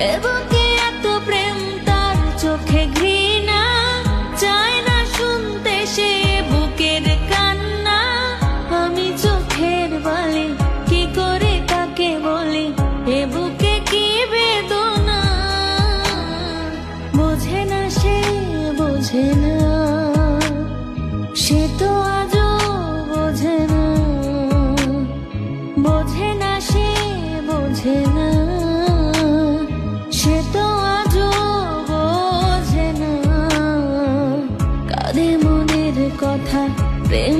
এ বুকে এত প্রেম তার চোখে ঘৃণা, চায় না শুনতে সে বুকের কান্না। আমি চোখের বালি কি করে তাকে বলি, এ বুকে কি বেদনা। বোঝে না সে, বোঝে না, সে তো আজও বোঝে না। বোঝে না সে, বোঝে না, সে তো আজও বোঝে না। কাঁদে মনের কথা প্রেম